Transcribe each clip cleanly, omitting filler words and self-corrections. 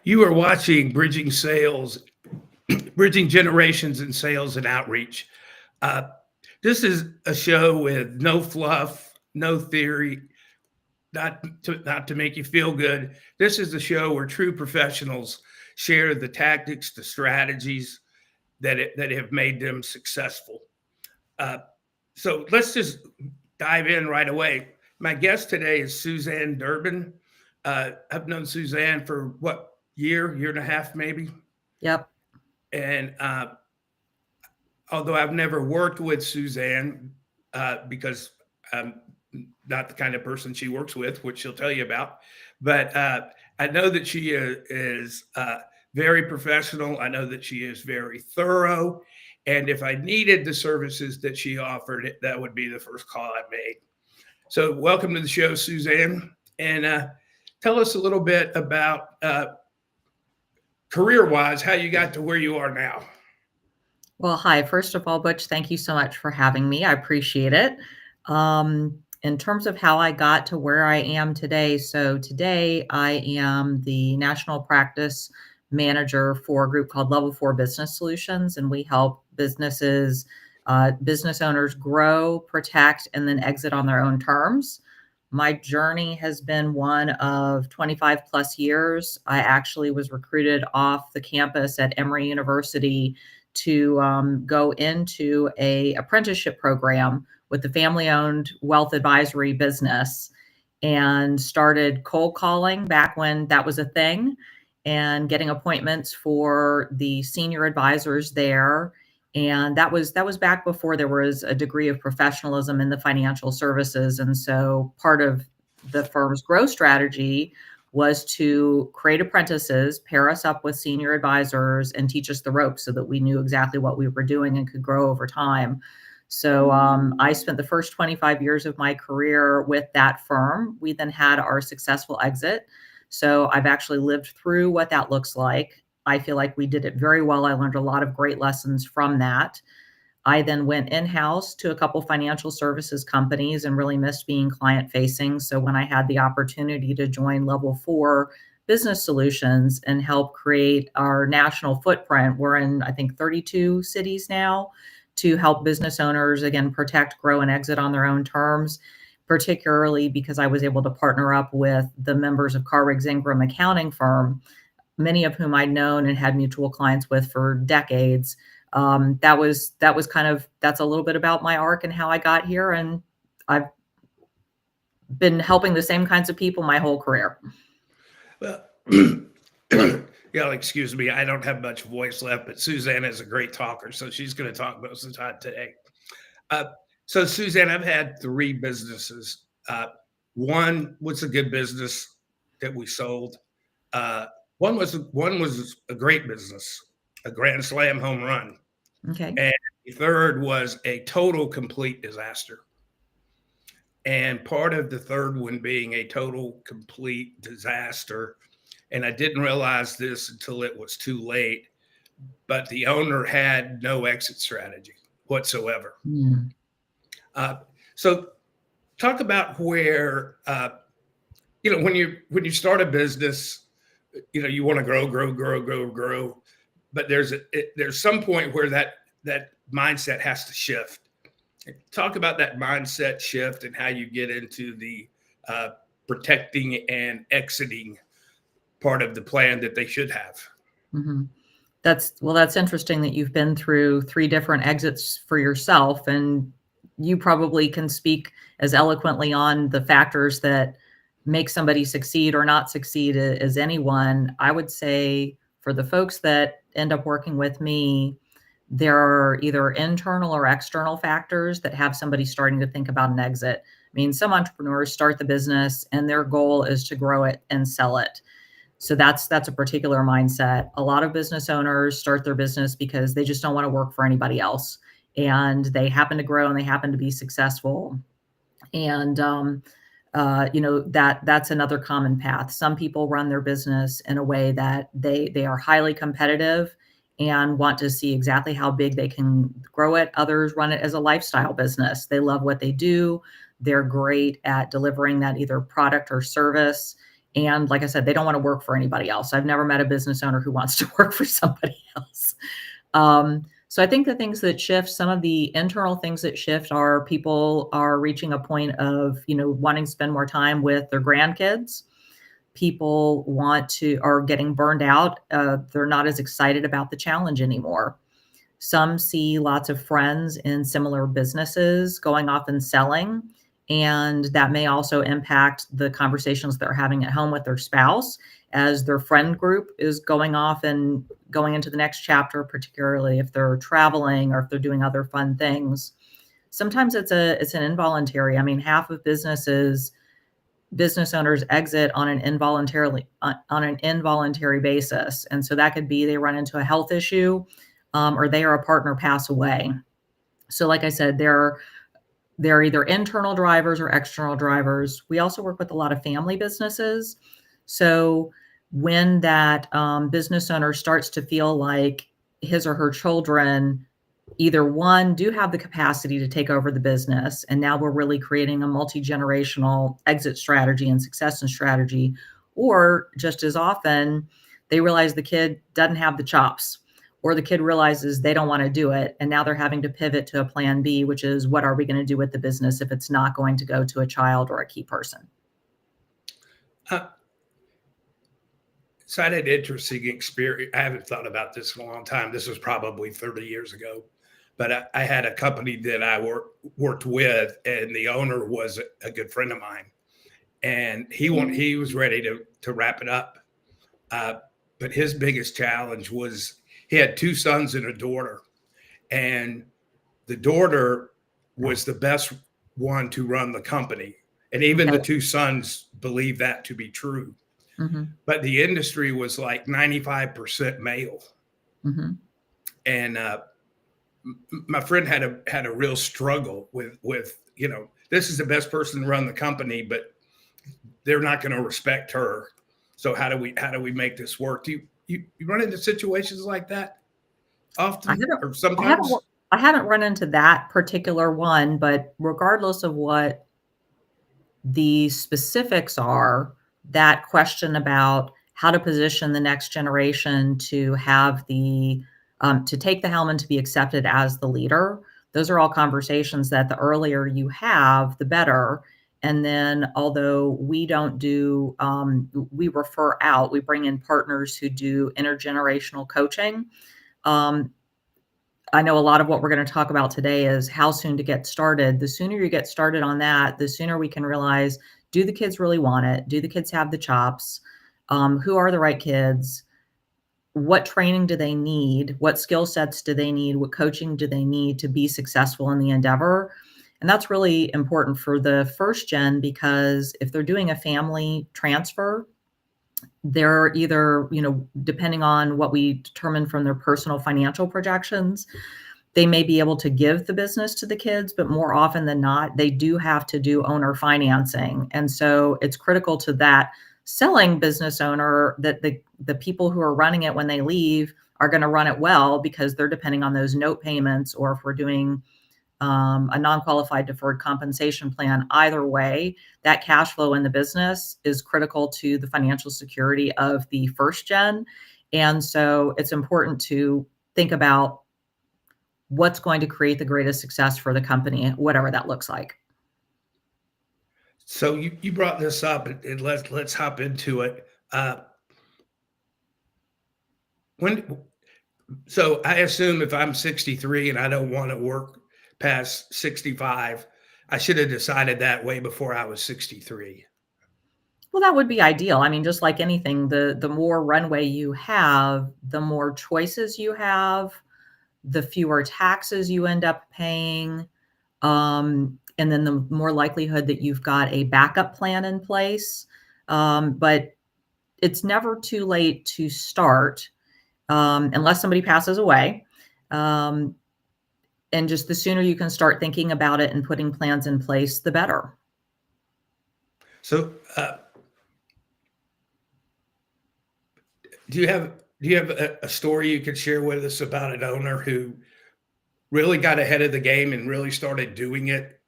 You are watching Bridging Sales, Bridging Generations in Sales and Outreach. Uh, this is a show with no fluff, no theory, not to make you feel good. This is a show where true professionals share the tactics, the strategies that have made them successful. Uh, so let's just dive in right away. My guest today is Suzanne Durbin. I've known Suzanne for what, year and a half, maybe. Yep. And although I've never worked with Suzanne because I'm not the kind of person she works with, which she'll tell you about, but I know that she is very professional. I know that she is very thorough. And if I needed the services that she offered, that would be the first call I made. So, welcome to the show, Suzanne. And tell us a little bit about career wise, how you got to where you are now. Well, hi. First of all, Butch, thank you so much for having me. I appreciate it. In terms of how I got to where I am today, so today I am the national practice manager for a group called Level 4 Business Solutions, and we help businesses, business owners grow, protect, and then exit on their own terms. My journey has been one of 25 plus years. I actually was recruited off the campus at Emory University to go into a apprenticeship program with the family-owned wealth advisory business, and started cold calling back when that was a thing, and getting appointments for the senior advisors there. And that was back before there was a degree of professionalism in the financial services. And so part of the firm's growth strategy was to create apprentices, pair us up with senior advisors, and teach us the ropes so that we knew exactly what we were doing and could grow over time. So I spent the first 25 years of my career with that firm. We then had our successful exit. So I've actually lived through what that looks like. I feel like we did it very well. I learned a lot of great lessons from that. I then went in-house to a couple financial services companies and really missed being client facing. So when I had the opportunity to join Level 4 Business Solutions and help create our national footprint, we're in, I think, 32 cities now, to help business owners, again, protect, grow, and exit on their own terms, particularly because I was able to partner up with the members of Carr Riggs Ingram accounting firm, many of whom I'd known and had mutual clients with for decades. That was that's a little bit about my arc and how I got here. And I've been helping the same kinds of people my whole career. Well, yeah, excuse me. I don't have much voice left, but Suzanne is a great talker, so she's going to talk most of the time today. So, Suzanne, I've had three businesses. One was a good business that we sold. One was a great business, a grand slam home run. Okay. And the third was a total complete disaster. And part of the third one being a total complete disaster, and I didn't realize this until it was too late, but the owner had no exit strategy whatsoever. Mm. So talk about where when you start a business, you want to grow, but there's some point where that mindset has to shift. Talk about that mindset shift and how you get into the protecting and exiting part of the plan that they should have. Mm-hmm. That's interesting that you've been through three different exits for yourself, and you probably can speak as eloquently on the factors that make somebody succeed or not succeed as anyone. I would say for the folks that end up working with me, there are either internal or external factors that have somebody starting to think about an exit. I mean, some entrepreneurs start the business and their goal is to grow it and sell it. So that's a particular mindset. A lot of business owners start their business because they just don't want to work for anybody else, and they happen to grow and they happen to be successful. And that's another common path. Some people run their business in a way that they are highly competitive and want to see exactly how big they can grow it. Others run it as a lifestyle business. They love what they do. They're great at delivering that either product or service. And like I said, they don't want to work for anybody else. I've never met a business owner who wants to work for somebody else. So I think the things that shift, some of the internal things that shift are people are reaching a point of, wanting to spend more time with their grandkids. People are getting burned out. They're not as excited about the challenge anymore. Some see lots of friends in similar businesses going off and selling, and that may also impact the conversations they're having at home with their spouse as their friend group is going off and going into the next chapter, particularly if they're traveling or if they're doing other fun things. Sometimes it's an involuntary. I mean, half of business owners exit on an involuntary basis. And so that could be they run into a health issue, or they or a partner pass away. So like I said, they're either internal drivers or external drivers. We also work with a lot of family businesses. So when that business owner starts to feel like his or her children either one, do have the capacity to take over the business, and now we're really creating a multi-generational exit strategy and succession strategy, or just as often, they realize the kid doesn't have the chops, or the kid realizes they don't want to do it, and now they're having to pivot to a plan B, which is what are we going to do with the business if it's not going to go to a child or a key person? So I had an interesting experience. I haven't thought about this in a long time. This was probably 30 years ago. But I had a company that I worked with, and the owner was a good friend of mine. And he was ready to wrap it up. But his biggest challenge was he had 2 sons and a daughter. And the daughter was the best one to run the company. And even the 2 sons believed that to be true. Mm-hmm. But the industry was like 95% male. Mm-hmm. And my friend had a real struggle with this is the best person to run the company, but they're not going to respect her. So how do we make this work? Do you run into situations like that often or sometimes? I haven't run into that particular one, but regardless of what the specifics are, that question about how to position the next generation to have to take the helm and to be accepted as the leader, those are all conversations that the earlier you have, the better. And then, although we don't do, we refer out, we bring in partners who do intergenerational coaching. I know a lot of what we're going to talk about today is how soon to get started. The sooner you get started on that, the sooner we can realize, do the kids really want it? Do the kids have the chops? Who are the right kids? What training do they need? What skill sets do they need? What coaching do they need to be successful in the endeavor? And that's really important for the first gen, because if they're doing a family transfer, they're either, depending on what we determine from their personal financial projections, they may be able to give the business to the kids, but more often than not, they do have to do owner financing. And so it's critical to that selling business owner that the people who are running it when they leave are going to run it well, because they're depending on those note payments, or if we're doing a non-qualified deferred compensation plan. Either way, that cash flow in the business is critical to the financial security of the first gen. And so it's important to think about what's going to create the greatest success for the company, whatever that looks like. So you brought this up, and let's hop into it. So I assume if I'm 63 and I don't want to work past 65, I should have decided that way before I was 63. Well, that would be ideal. I mean, just like anything, the more runway you have, the more choices you have, the fewer taxes you end up paying. And then the more likelihood that you've got a backup plan in place. But it's never too late to start, unless somebody passes away. And just the sooner you can start thinking about it and putting plans in place, the better. So do you have a story you could share with us about an owner who really got ahead of the game and really started doing it,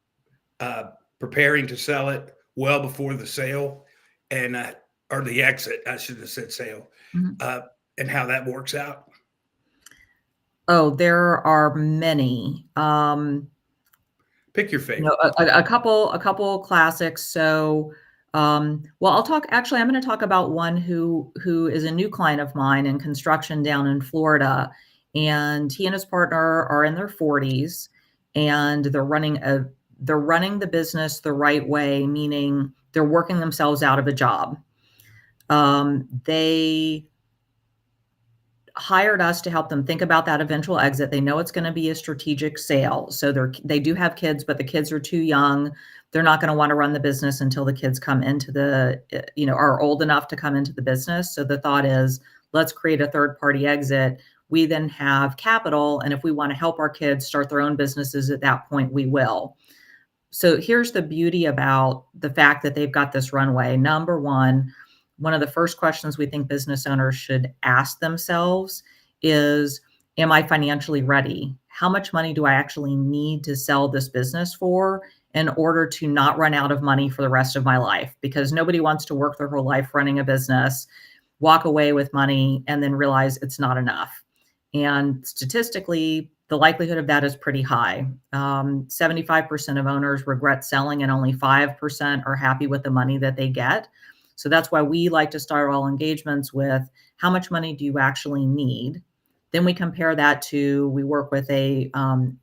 preparing to sell it well before the sale, and or the exit, I should have said sale, Mhm. uh, and how that works out? Oh, there are many. Pick your You know, favorite. a couple classics. So, well, actually, I'm going to talk about one who is a new client of mine in construction down in Florida, and he and his partner are in their 40s, and they're running the business the right way, meaning they're working themselves out of a job. They hired us to help them think about that eventual exit. They know it's going to be a strategic sale. So they do have kids, but the kids are too young. They're not going to want to run the business until the kids come into are old enough to come into the business. So the thought is, let's create a third party exit. We then have capital. And if we want to help our kids start their own businesses at that point, we will. So here's the beauty about the fact that they've got this runway. Number one of the first questions we think business owners should ask themselves is, am I financially ready? How much money do I actually need to sell this business for in order to not run out of money for the rest of my life? Because nobody wants to work their whole life running a business, walk away with money, and then realize it's not enough. And statistically, the likelihood of that is pretty high. 75% of owners regret selling, and only 5% are happy with the money that they get. So that's why we like to start all engagements with, how much money do you actually need? Then we compare that to, we work with a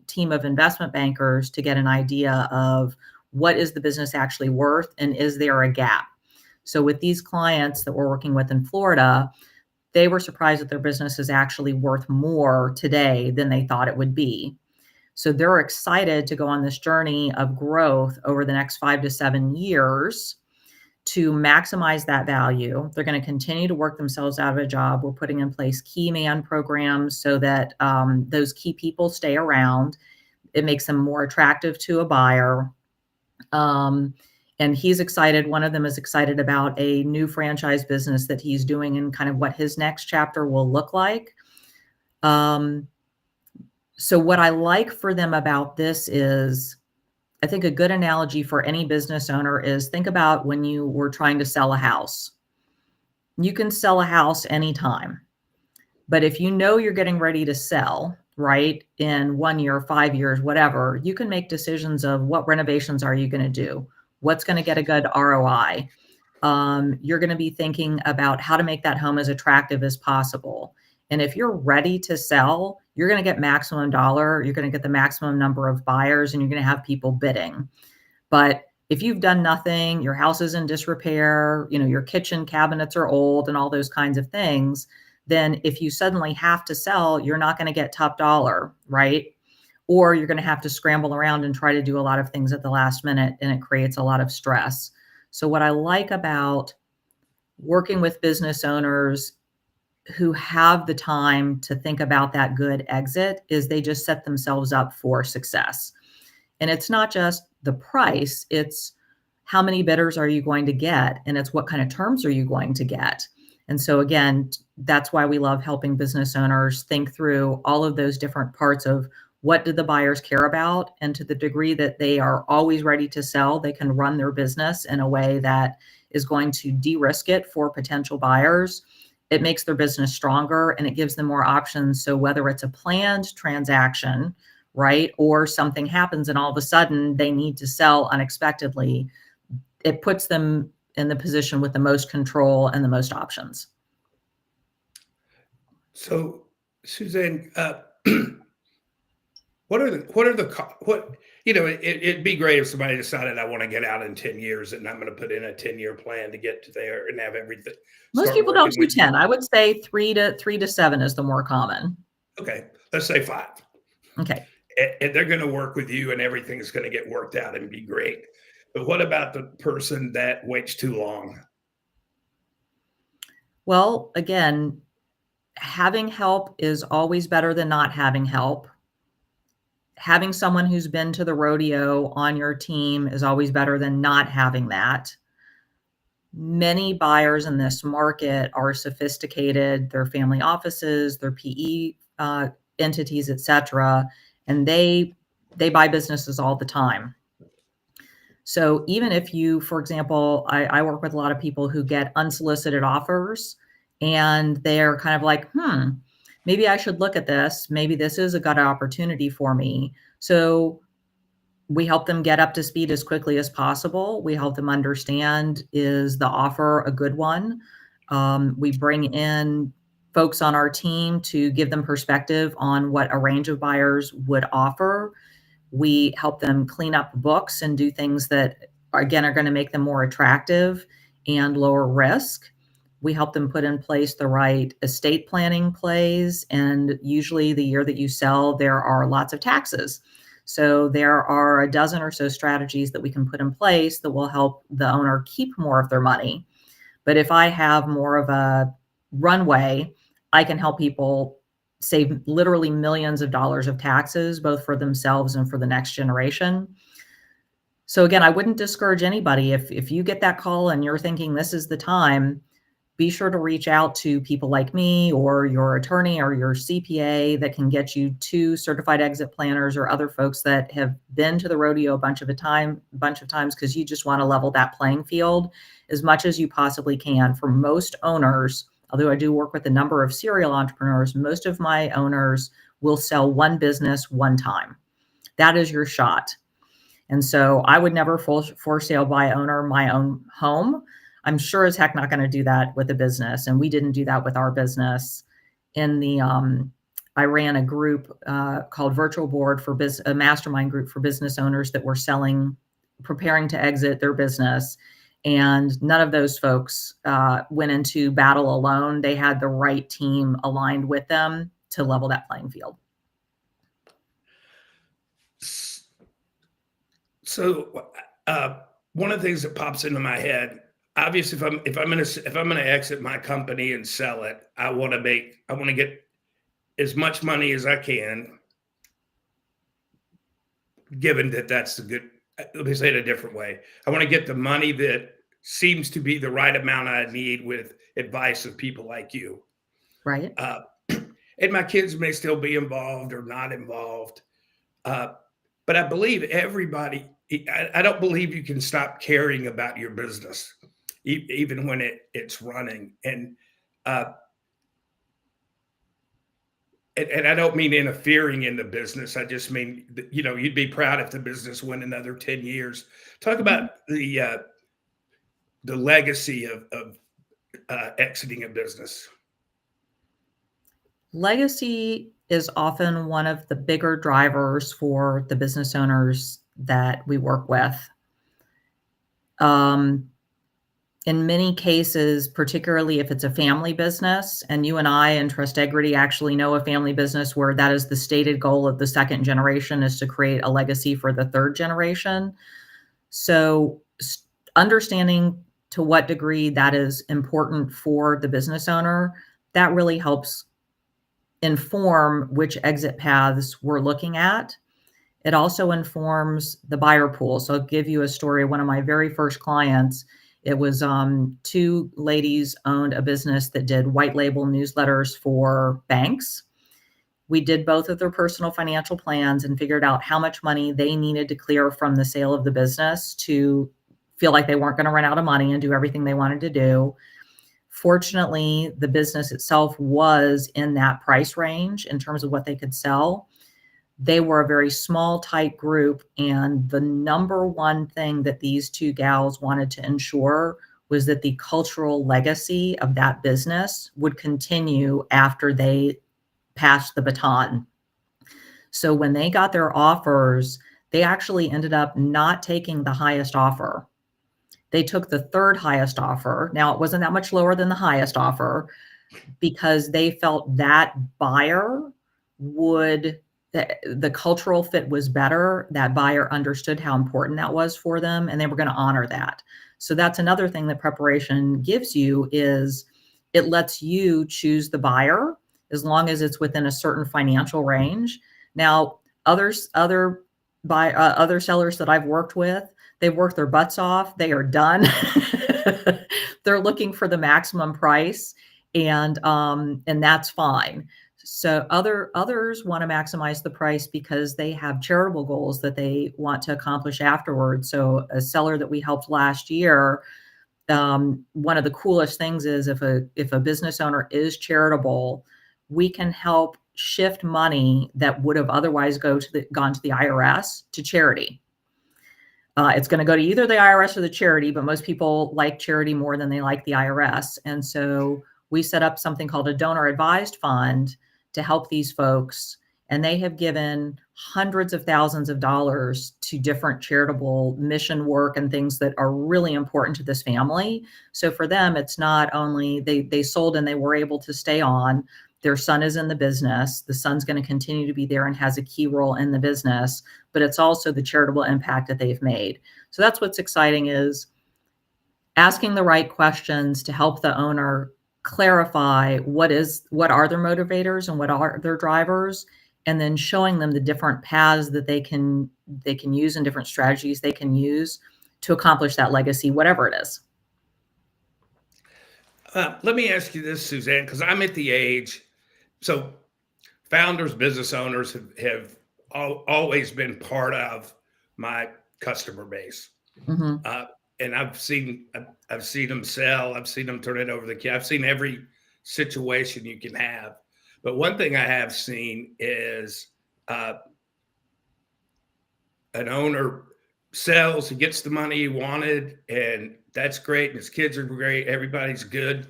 team of investment bankers to get an idea of what is the business actually worth, and is there a gap? So with these clients that we're working with in Florida, they were surprised that their business is actually worth more today than they thought it would be. So they're excited to go on this journey of growth over the next 5 to 7 years to maximize that value. They're going to continue to work themselves out of a job. We're putting in place key man programs so that those key people stay around. It makes them more attractive to a buyer. And he's excited. One of them is excited about a new franchise business that he's doing and kind of what his next chapter will look like. So what I like for them about this is, I think a good analogy for any business owner is, think about when you were trying to sell a house. You can sell a house anytime, but if you know you're getting ready to sell, right, in 1 year, 5 years, whatever, you can make decisions of what renovations are you going to do? What's going to get a good ROI? You're going to be thinking about how to make that home as attractive as possible. And if you're ready to sell, you're going to get maximum dollar, you're going to get the maximum number of buyers, and you're going to have people bidding. But if you've done nothing, your house is in disrepair, your kitchen cabinets are old and all those kinds of things, then if you suddenly have to sell, you're not going to get top dollar, right? Or you're going to have to scramble around and try to do a lot of things at the last minute, and it creates a lot of stress. So what I like about working with business owners who have the time to think about that good exit is, they just set themselves up for success. And it's not just the price, it's how many bidders are you going to get, and it's what kind of terms are you going to get. And so again, that's why we love helping business owners think through all of those different parts of, what do the buyers care about? And to the degree that they are always ready to sell, they can run their business in a way that is going to de-risk it for potential buyers. It makes their business stronger, and it gives them more options. So whether it's a planned transaction, right, or something happens and all of a sudden they need to sell unexpectedly, it puts them in the position with the most control and the most options. So, Suzanne, it'd be great if somebody decided, I want to get out in 10 years and I'm going to put in a 10-year plan to get to there and have everything Most start people don't working do with you. 10. I would say three to 7 is the more common. Okay, let's say 5. Okay. And they're going to work with you and everything's going to get worked out and be great. But what about the person that waits too long? Well, again, having help is always better than not having help. Having someone who's been to the rodeo on your team is always better than not having that. Many buyers in this market are sophisticated. They're family offices, they're PE entities, et cetera, and they buy businesses all the time. So even if you, for example, I work with a lot of people who get unsolicited offers and they're kind of like, maybe I should look at this. Maybe this is a good opportunity for me. So we help them get up to speed as quickly as possible. We help them understand, is the offer a good one? We bring in folks on our team to give them perspective on what a range of buyers would offer. We help them clean up books and do things that, again, are going to make them more attractive and lower risk. We help them put in place the right estate planning plays. And usually, the year that you sell, there are lots of taxes. So there are a dozen or so strategies that we can put in place that will help the owner keep more of their money. But if I have more of a runway, I can help people save literally millions of dollars of taxes, both for themselves and for the next generation. So again, I wouldn't discourage anybody. If you get that call and you're thinking this is the time, be sure to reach out to people like me or your attorney or your CPA that can get you to certified exit planners or other folks that have been to the rodeo a bunch of times, because you just want to level that playing field as much as you possibly can. For most owners, although I do work with a number of serial entrepreneurs, most of my owners will sell one business one time. That is your shot. And so I would never for sale by owner my own home. I'm sure as heck not going to do that with a business. And we didn't do that with our business. I ran a group called Virtual Board for a mastermind group for business owners that were preparing to exit their business. And none of those folks went into battle alone. They had the right team aligned with them to level that playing field. So one of the things that pops into my head, obviously, if I'm going to exit my company and sell it, I want to get as much money as I can, given that that's the good. Let me say it a different way. I want to get the money that seems to be the right amount I need with advice of people like you. Right. And my kids may still be involved or not involved. But I believe everybody, I don't believe you can stop caring about your business, even when it's running. And I don't mean interfering in the business. I just mean, you'd be proud if the business went another 10 years. Talk about the legacy of exiting a business. Legacy is often one of the bigger drivers for the business owners that we work with. In many cases, particularly if it's a family business, and you and I in Trustegrity actually know a family business where that is the stated goal of the second generation, is to create a legacy for the third generation. So understanding to what degree that is important for the business owner, that really helps inform which exit paths we're looking at. It also informs the buyer pool. So I'll give you a story. One of my very first clients, it was two ladies owned a business that did white label newsletters for banks. We did both of their personal financial plans and figured out how much money they needed to clear from the sale of the business to feel like they weren't going to run out of money and do everything they wanted to do. Fortunately, the business itself was in that price range in terms of what they could sell. They were a very small, tight group. And the number one thing that these two gals wanted to ensure was that the cultural legacy of that business would continue after they passed the baton. So when they got their offers, they actually ended up not taking the highest offer. They took the third highest offer. Now, it wasn't that much lower than the highest offer because they felt that buyer the cultural fit was better. That buyer understood how important that was for them, and they were going to honor that. So that's another thing that preparation gives you, is it lets you choose the buyer as long as it's within a certain financial range. Now, other sellers that I've worked with, they've worked their butts off. They are done. They're looking for the maximum price, and that's fine. So others want to maximize the price because they have charitable goals that they want to accomplish afterwards. So a seller that we helped last year, one of the coolest things is if a business owner is charitable, we can help shift money that would have otherwise gone to the IRS to charity. It's going to go to either the IRS or the charity, but most people like charity more than they like the IRS. And so we set up something called a donor advised fund to help these folks. And they have given hundreds of thousands of dollars to different charitable mission work and things that are really important to this family. So for them, it's not only they sold and they were able to stay on. Their son is in the business. The son's going to continue to be there and has a key role in the business, but it's also the charitable impact that they've made. So that's what's exciting, is asking the right questions to help the owner clarify what are their motivators and what are their drivers, and then showing them the different paths that they can use and different strategies they can use to accomplish that legacy, whatever it is. Let me ask you this, Suzanne, because I'm at the age, so founders, business owners have always been part of my customer base. Mm-hmm. And I've seen them sell. I've seen them turn it over the key. I've seen every situation you can have. But one thing I have seen is an owner sells, he gets the money he wanted, and that's great. And his kids are great. Everybody's good.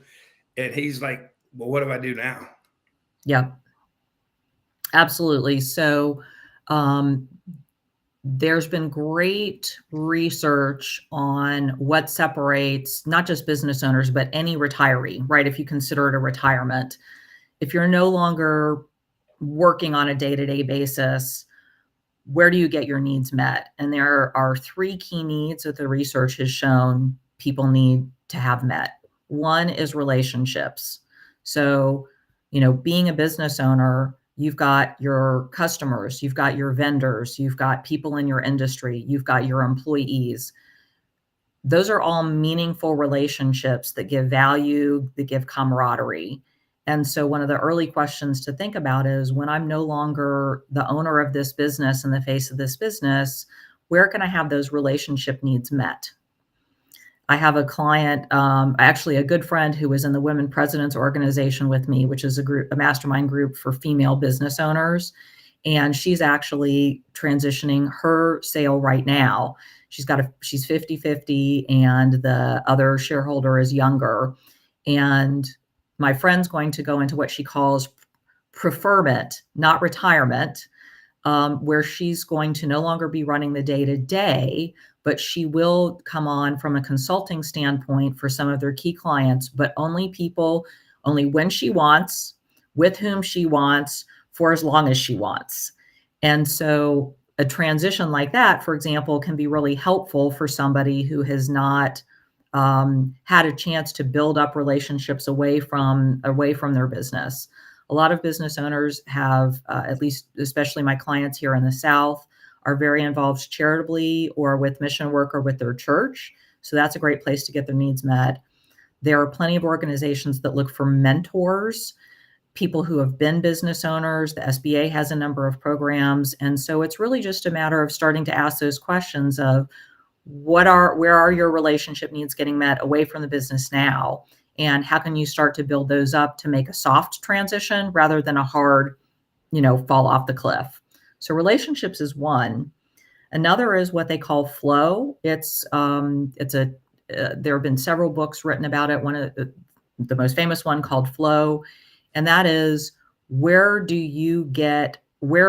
And he's like, well, what do I do now? Yeah, absolutely. So there's been great research on what separates not just business owners, but any retiree, right? If you consider it a retirement, if you're no longer working on a day-to-day basis, where do you get your needs met? And there are three key needs that the research has shown people need to have met. One is relationships. So, being a business owner, you've got your customers, you've got your vendors, you've got people in your industry, you've got your employees. Those are all meaningful relationships that give value, that give camaraderie. And so one of the early questions to think about is, when I'm no longer the owner of this business and the face of this business, where can I have those relationship needs met? I have a client, actually a good friend who was in the Women Presidents Organization with me, which is a mastermind group for female business owners. And she's actually transitioning her sale right now. She's 50-50, and the other shareholder is younger. And my friend's going to go into what she calls preferment, not retirement, where she's going to no longer be running the day-to-day, but she will come on from a consulting standpoint for some of their key clients, but only when she wants, with whom she wants, for as long as she wants. And so a transition like that, for example, can be really helpful for somebody who has not had a chance to build up relationships away from their business. A lot of business owners have, at least, especially my clients here in the South, are very involved charitably or with mission work or with their church. So that's a great place to get their needs met. There are plenty of organizations that look for mentors, people who have been business owners. The SBA has a number of programs. And so it's really just a matter of starting to ask those questions of where are your relationship needs getting met away from the business now? And how can you start to build those up to make a soft transition rather than a hard, fall off the cliff? So relationships is one. Another is what they call flow. There have been several books written about it. One of the most famous one called Flow, and that is, where are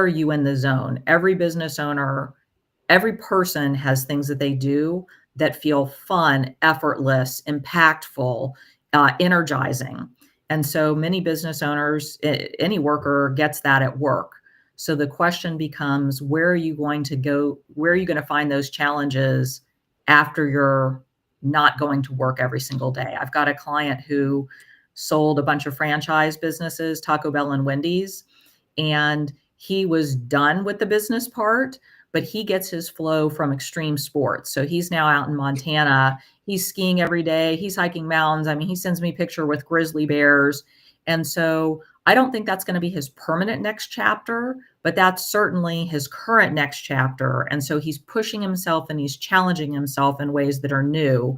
you in the zone? Every business owner, every person has things that they do that feel fun, effortless, impactful, energizing. And so many business owners, any worker gets that at work. So the question becomes, where are you going to go? Where are you going to find those challenges after you're not going to work every single day? I've got a client who sold a bunch of franchise businesses, Taco Bell and Wendy's, and he was done with the business part, but he gets his flow from extreme sports. So he's now out in Montana. He's skiing every day. He's hiking mountains. I mean, he sends me a picture with grizzly bears. And so I don't think that's going to be his permanent next chapter, but that's certainly his current next chapter. And so he's pushing himself and he's challenging himself in ways that are new.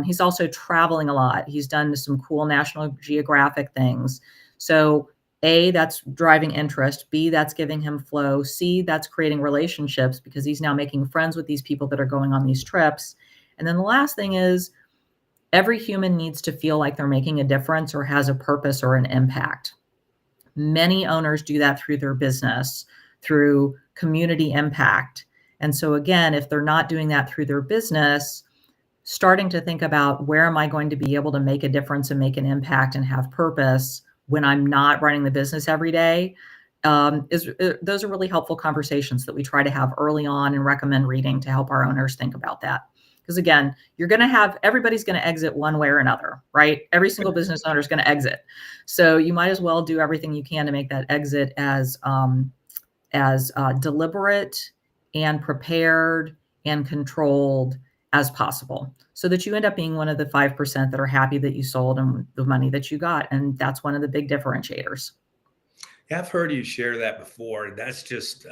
He's also traveling a lot. He's done some cool National Geographic things. So A, that's driving interest. B, that's giving him flow. C, that's creating relationships because he's now making friends with these people that are going on these trips. And then the last thing is every human needs to feel like they're making a difference or has a purpose or an impact. Many owners do that through their business, through community impact. And so again, if they're not doing that through their business, starting to think about where am I going to be able to make a difference and make an impact and have purpose when I'm not running the business every day, those are really helpful conversations that we try to have early on and recommend reading to help our owners think about that. Because again, everybody's going to exit one way or another, right? Every single business owner is going to exit. So you might as well do everything you can to make that exit as deliberate and prepared and controlled as possible so that you end up being one of the 5% that are happy that you sold and the money that you got. And that's one of the big differentiators. Yeah, I've heard you share that before. That's just,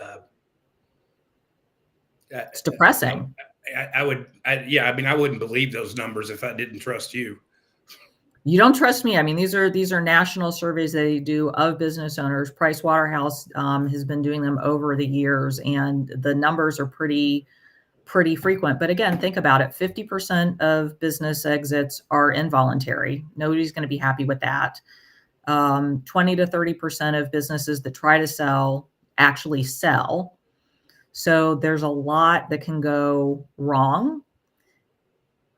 It's depressing. I wouldn't believe those numbers if I didn't trust you. You don't trust me. I mean, these are national surveys they do of business owners. Price Waterhouse has been doing them over the years, and the numbers are pretty frequent. But again, think about it. 50% of business exits are involuntary. Nobody's going to be happy with that. 20 to 30% of businesses that try to sell actually sell. So there's a lot that can go wrong.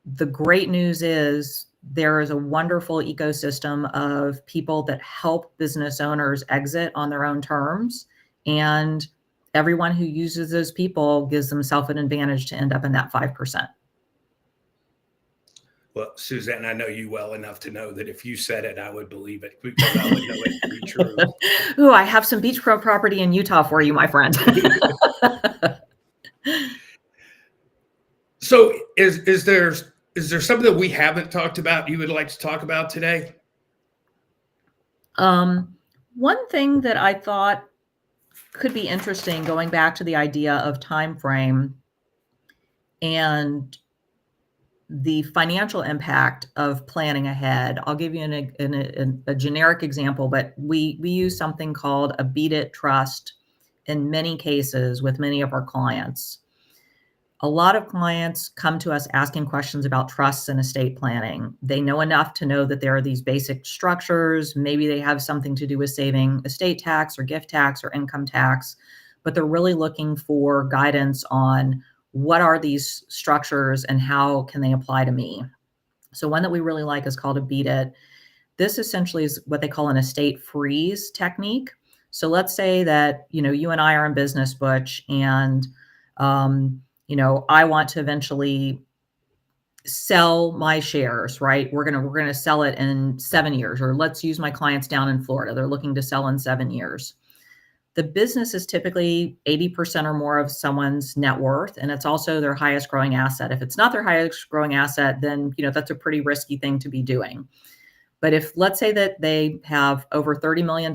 The great news is there is a wonderful ecosystem of people that help business owners exit on their own terms. And everyone who uses those people gives themselves an advantage to end up in that 5%. Well, Suzanne, I know you well enough to know that if you said it, I would believe it because I would know it to be true. Ooh, I have some beachfront property in Utah for you, my friend. So is there something that we haven't talked about you would like to talk about today? One thing that I thought could be interesting, going back to the idea of time frame and the financial impact of planning ahead. I'll give you a generic example, but we use something called a beat it trust in many cases with many of our clients. A lot of clients come to us asking questions about trusts and estate planning. They know enough to know that there are these basic structures. Maybe they have something to do with saving estate tax or gift tax or income tax, but they're really looking for guidance on what are these structures and how can they apply to me. So one that we really like is called a beat it. This essentially is what they call an estate freeze technique. So let's say that, you and I are in business, Butch, and I want to eventually sell my shares, right? We're going to sell it in 7 years, or let's use my clients down in Florida. They're looking to sell in 7 years. The business is typically 80% or more of someone's net worth, and it's also their highest growing asset. If it's not their highest growing asset, then, that's a pretty risky thing to be doing. But if, let's say that they have over $30 million,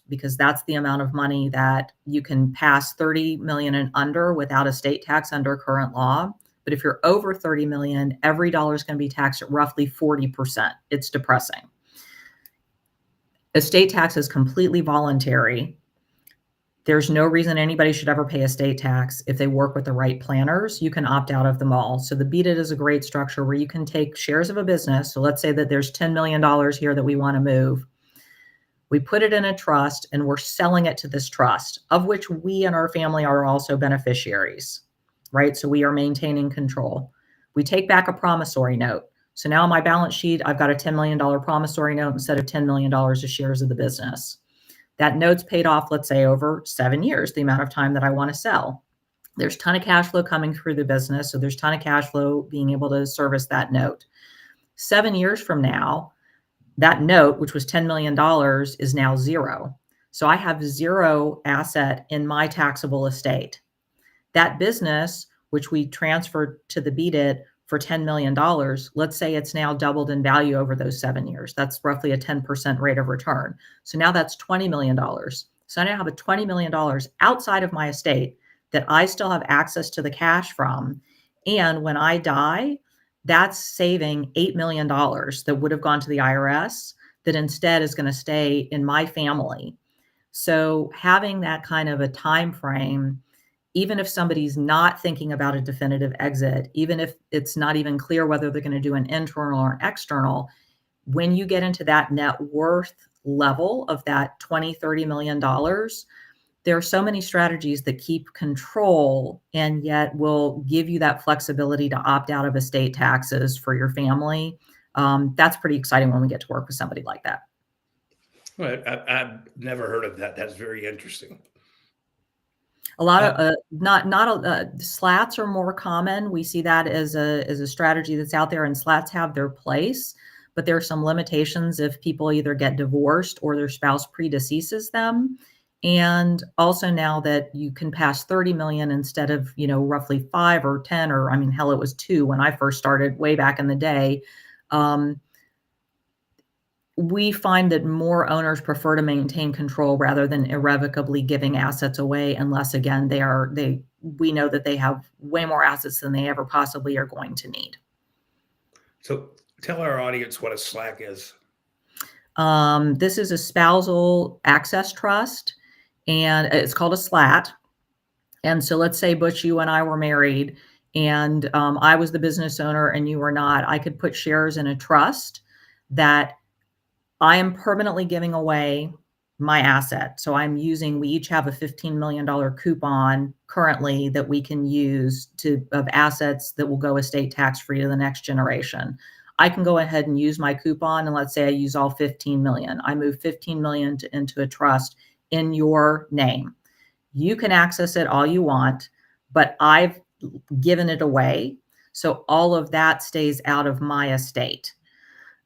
because that's the amount of money that you can pass 30 million and under without estate tax under current law. But if you're over 30 million, every dollar is going to be taxed at roughly 40%. It's depressing. Estate tax is completely voluntary. There's no reason anybody should ever pay estate tax. If they work with the right planners, you can opt out of them all. So the Beat It is a great structure where you can take shares of a business. So let's say that there's $10 million here that we want to move. We put it in a trust and we're selling it to this trust, of which we and our family are also beneficiaries, right? So we are maintaining control. We take back a promissory note. So now on my balance sheet, I've got a $10 million promissory note instead of $10 million of shares of the business. That note's paid off, let's say, over 7 years, the amount of time that I want to sell. There's a ton of cash flow coming through the business. So there's a ton of cash flow being able to service that note. 7 years from now, that note, which was $10 million, is now zero. So I have zero asset in my taxable estate. That business, which we transferred to the Beat It for $10 million, let's say it's now doubled in value over those 7 years. That's roughly a 10% rate of return. So now that's $20 million. So I now have a $20 million outside of my estate that I still have access to the cash from. And when I die, that's saving $8 million that would have gone to the IRS that instead is going to stay in my family. So having that kind of a time frame, even if somebody's not thinking about a definitive exit, even if it's not even clear whether they're going to do an internal or an external, when you get into that net worth level of that $20-30 million, there are so many strategies that keep control and yet will give you that flexibility to opt out of estate taxes for your family. That's pretty exciting when we get to work with somebody like that. Well, I've never heard of that. That's very interesting. A lot of slats are more common. We see that as a strategy that's out there, and slats have their place, but there are some limitations if people either get divorced or their spouse predeceases them. And also now that you can pass 30 million instead of, roughly 5 or 10, or hell, it was 2 when I first started way back in the day. We find that more owners prefer to maintain control rather than irrevocably giving assets away, unless again we know that they have way more assets than they ever possibly are going to need. So tell our audience what a SLAC is. This is a spousal access trust, and it's called a SLAT. And so let's say, Butch, you and I were married, and I was the business owner and you were not. I could put shares in a trust that I am permanently giving away my asset. So we each have a $15 million coupon currently that we can use of assets that will go estate tax free to the next generation. I can go ahead and use my coupon, and let's say I use all 15 million. I move 15 million into a trust in your name. You can access it all you want, but I've given it away. So all of that stays out of my estate.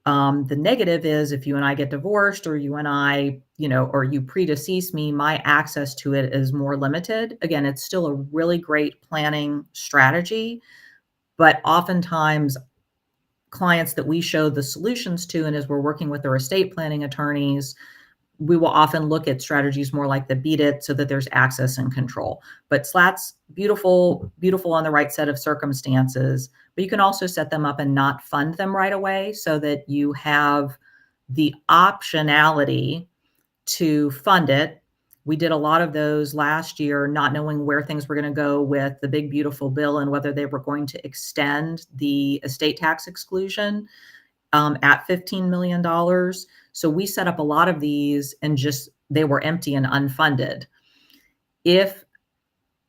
The negative is if you and I get divorced, or you and I, or you predecease me, my access to it is more limited. Again, it's still a really great planning strategy, but oftentimes clients that we show the solutions to, and as we're working with their estate planning attorneys, we will often look at strategies more like the beat it, so that there's access and control. But slats, beautiful on the right set of circumstances, but you can also set them up and not fund them right away, so that you have the optionality to fund it. We did a lot of those last year, not knowing where things were going to go with the big, beautiful bill and whether they were going to extend the estate tax exclusion at $15 million. So we set up a lot of these and they were empty and unfunded. If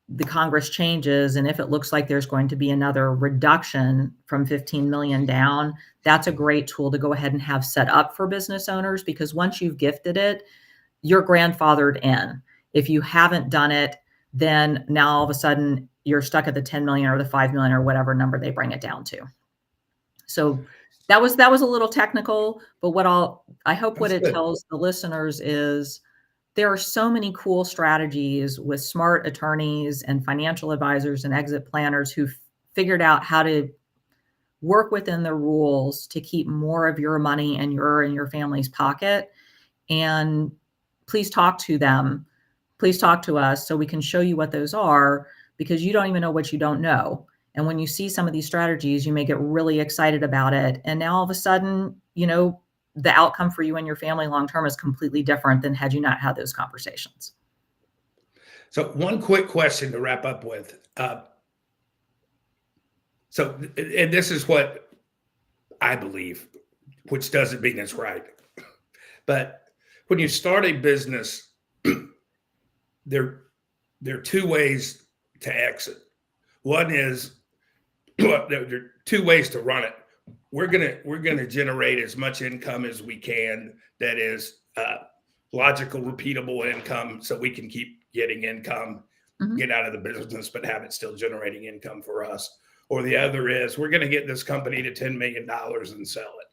the Congress changes and if it looks like there's going to be another reduction from 15 million down, that's a great tool to go ahead and have set up for business owners, because once you've gifted it, you're grandfathered in. If you haven't done it, then now all of a sudden you're stuck at the 10 million or the 5 million or whatever number they bring it down to. So that was a little technical, but I hope what it tells the listeners is there are so many cool strategies with smart attorneys and financial advisors and exit planners who've figured out how to work within the rules to keep more of your money in your family's pocket. And please talk to them. Please talk to us so we can show you what those are, because you don't even know what you don't know. And when you see some of these strategies, you may get really excited about it. And now all of a sudden, the outcome for you and your family long-term is completely different than had you not had those conversations. So one quick question to wrap up with. And this is what I believe, which doesn't mean it's right. But when you start a business, there are 2 ways to exit. One is, there are 2 ways to run it. We're gonna generate as much income as we can that is logical, repeatable income, so we can keep getting income, get out of the business, but have it still generating income for us. Or the other is, we're gonna get this company to $10 million and sell it.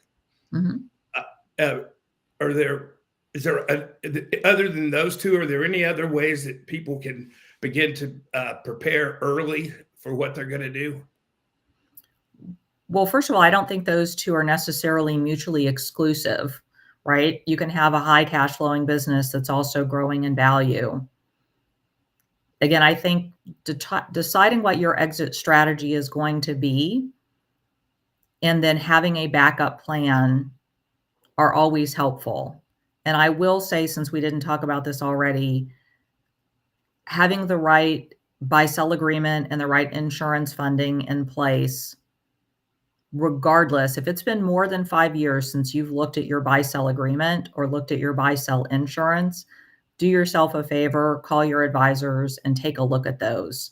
Other than those 2, are there any other ways that people can begin to prepare early for what they're going to do? Well, first of all, I don't think those two are necessarily mutually exclusive, right? You can have a high cash flowing business that's also growing in value. Again, I think deciding what your exit strategy is going to be and then having a backup plan are always helpful. And I will say, since we didn't talk about this already, having the right buy-sell agreement and the right insurance funding in place, regardless, if it's been more than 5 years since you've looked at your buy-sell agreement or looked at your buy-sell insurance, do yourself a favor, call your advisors and take a look at those.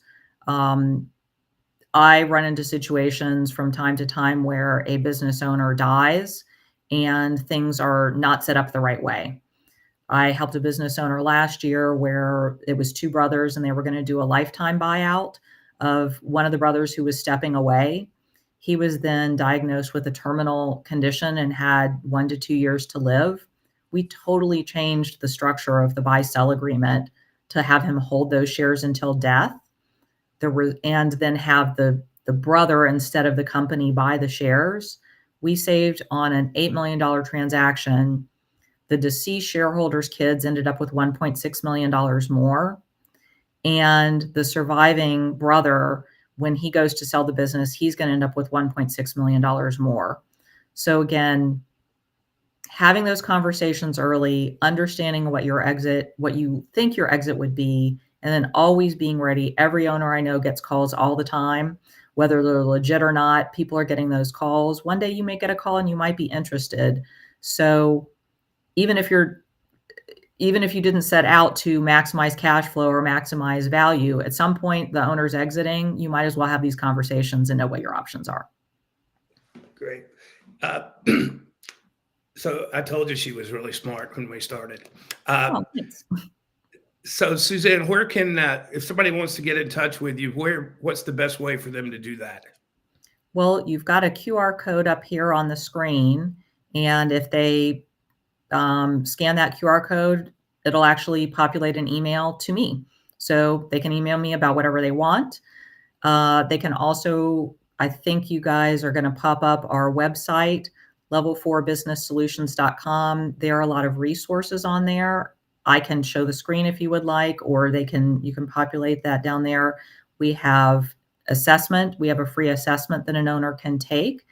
I run into situations from time to time where a business owner dies and things are not set up the right way. I helped a business owner last year where it was two brothers and they were going to do a lifetime buyout of one of the brothers who was stepping away. He was then diagnosed with a terminal condition and had 1 to 2 years to live. We totally changed the structure of the buy-sell agreement to have him hold those shares until death. And then have the brother instead of the company buy the shares. We saved on an $8 million transaction. The deceased shareholders' kids ended up with $1.6 million more. And the surviving brother, when he goes to sell the business, he's going to end up with $1.6 million more. So again, having those conversations early, understanding what you think your exit would be, and then always being ready. Every owner I know gets calls all the time, whether they're legit or not. People are getting those calls. One day you may get a call and you might be interested. So even if you didn't set out to maximize cash flow or maximize value, at some point the owner's exiting, you might as well have these conversations and know what your options are. Great. So I told you she was really smart when we started. Oh, thanks. So Suzanne, where can if somebody wants to get in touch with you, what's the best way for them to do that? Well, you've got a QR code up here on the screen, and if they scan that QR code, it'll actually populate an email to me. So they can email me about whatever they want. They can also, I think you guys are going to pop up our website, level4businesssolutions.com. There are a lot of resources on there. I can show the screen if you would like, or you can populate that down there. We have assessment. We have a free assessment that an owner can take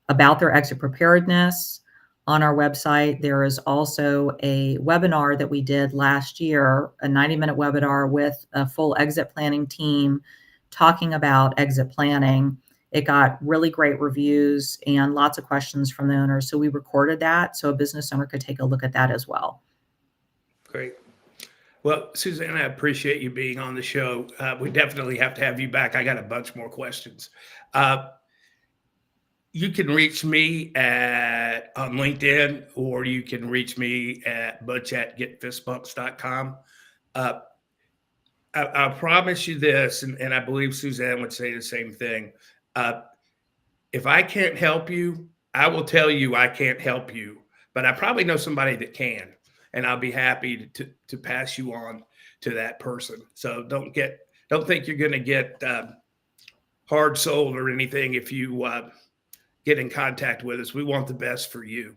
about their exit preparedness. On our website, there is also a webinar that we did last year, a 90-minute webinar with a full exit planning team talking about exit planning. It got really great reviews and lots of questions from the owners. So we recorded that so a business owner could take a look at that as well. Great. Well, Suzanne, I appreciate you being on the show. We definitely have to have you back. I got a bunch more questions. You can reach me on LinkedIn, or you can reach me at butch@getfistbumps.com. I promise you this, and I believe Suzanne would say the same thing. If I can't help you, I will tell you I can't help you, but I probably know somebody that can, and I'll be happy to pass you on to that person. So don't think you're going to get hard sold or anything if you get in contact with us. We want the best for you.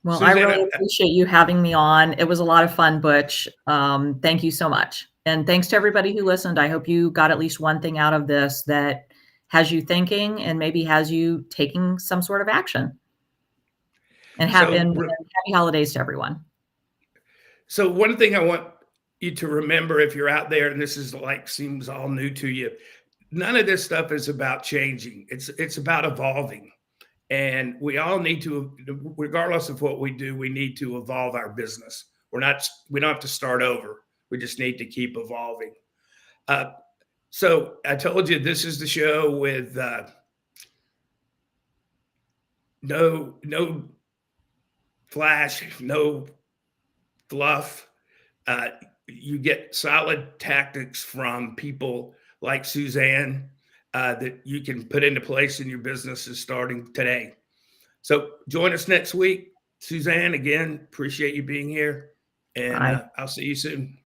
Well, Suzanne, I really appreciate you having me on. It was a lot of fun, Butch. Thank you so much. And thanks to everybody who listened. I hope you got at least one thing out of this that has you thinking and maybe has you taking some sort of action. And happy holidays to everyone. So one thing I want you to remember, if you're out there and this is seems all new to you, none of this stuff is about changing. It's about evolving. And we all need to, regardless of what we do, we need to evolve our business. We don't have to start over. We just need to keep evolving. So I told you this is the show with no flash, no fluff. You get solid tactics from people like Suzanne that you can put into place in your businesses starting today. So join us next week. Suzanne, again, appreciate you being here, and I'll see you soon.